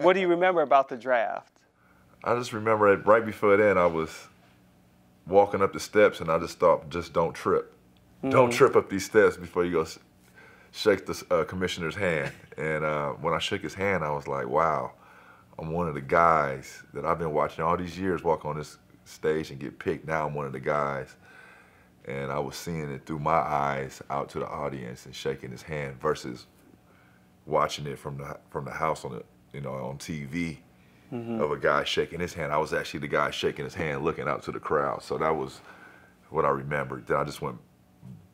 What do you remember about the draft? I just remember that right before then, I was walking up the steps, and I just thought, just don't trip. Don't trip up these steps before you go shake the commissioner's hand. And when I shook his hand, I was like, wow, I'm one of the guys that I've been watching all these years walk on this stage and get picked. Now I'm one of the guys. And I was seeing it through my eyes out to the audience and shaking his hand versus watching it from the house on on TV of a guy shaking his hand. I was actually the guy shaking his hand, looking out to the crowd. So that was what I remembered. Then I just went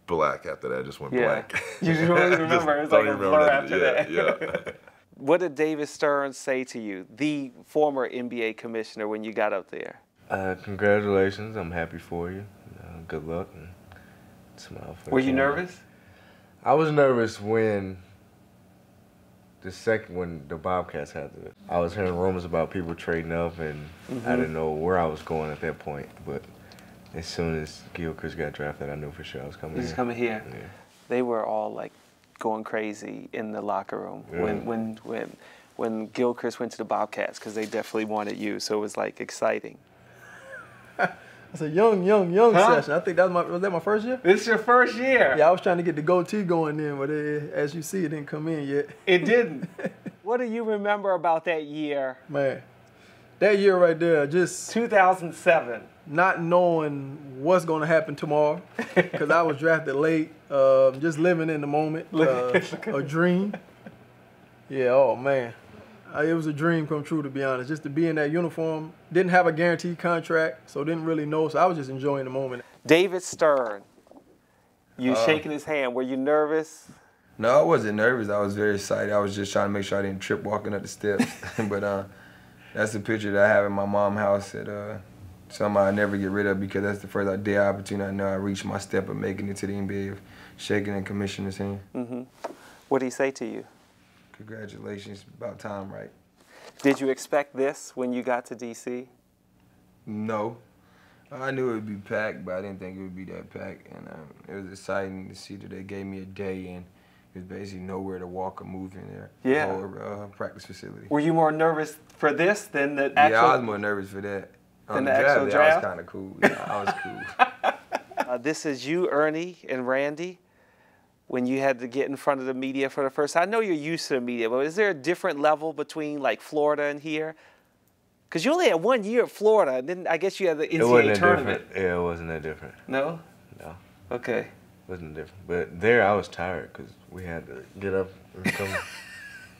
black after that. Just went black. You just don't even remember. It's like a blur after that. Yeah. What did David Stern say to you, the former NBA commissioner, when you got up there? Congratulations. I'm happy for you. Good luck. And smile for Were you nervous? I was nervous when the Bobcats had it. I was hearing rumors about people trading up, and I didn't know where I was going at that point. But as soon as Gilchrist got drafted, I knew for sure I was coming here. He was coming here. Yeah. They were all like going crazy in the locker room when Gilchrist went to the Bobcats, because they definitely wanted you. So it was like exciting. It's a young session. I think was that my first year? This is your first year. Yeah, I was trying to get the goatee going in, but as you see, it didn't come in yet. It didn't. What do you remember about that year? Man, that year right there, just 2007. Not knowing what's going to happen tomorrow, because I was drafted late, just living in the moment, a dream. Yeah, oh man. It was a dream come true, to be honest. Just to be in that uniform. Didn't have a guaranteed contract, so didn't really know. So I was just enjoying the moment. David Stern, you shaking his hand. Were you nervous? No, I wasn't nervous. I was very excited. I was just trying to make sure I didn't trip walking up the steps. But that's a picture that I have in my mom's house that somehow I never get rid of, because that's the first day opportunity I know I reached my step of making it to the NBA, of shaking the commissioner's hand. What did he say to you? Congratulations, about time, right? Did you expect this when you got to D.C.? No. I knew it would be packed, but I didn't think it would be that packed. And it was exciting to see that they gave me a day, and there's basically nowhere to walk or move in there. Yeah. The whole practice facility. Were you more nervous for this than the actual? Yeah, I was more nervous for that. Than the actual draft? I was kind of cool. Yeah, I was cool. This is you, Ernie, and Randy, when you had to get in front of the media for the first time. I know you're used to the media, but is there a different level between like Florida and here? Because you only had 1 year at Florida, and then I guess you had the NCAA tournament. Yeah, it wasn't that different. No? No. Okay. It wasn't different. But there I was tired because we had to get up and come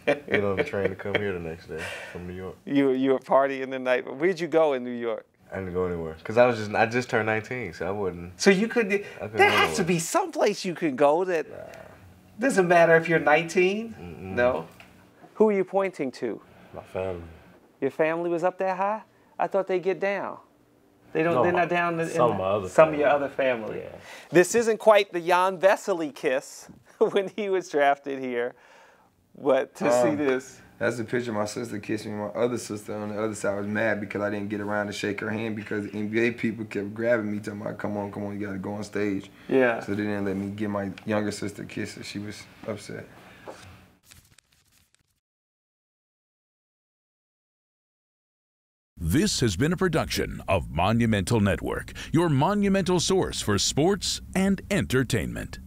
get on the train to come here the next day from New York. You were partying the night. Where'd you go in New York? I didn't go anywhere because I just turned 19, so I wouldn't. So you couldn't. There has to be some place you could go that doesn't matter if you're 19. No. Who are you pointing to? My family. Your family was up that high? I thought they get down. They don't. No, they're not down. Some of your other family. Yeah. This isn't quite the Jan Vesely kiss when he was drafted here, but to see this. That's a picture of my sister kissing me. My other sister on the other side was mad because I didn't get around to shake her hand because NBA people kept grabbing me, telling me, come on, you got to go on stage. Yeah. So they didn't let me give my younger sister a kiss, so she was upset. This has been a production of Monumental Network, your monumental source for sports and entertainment.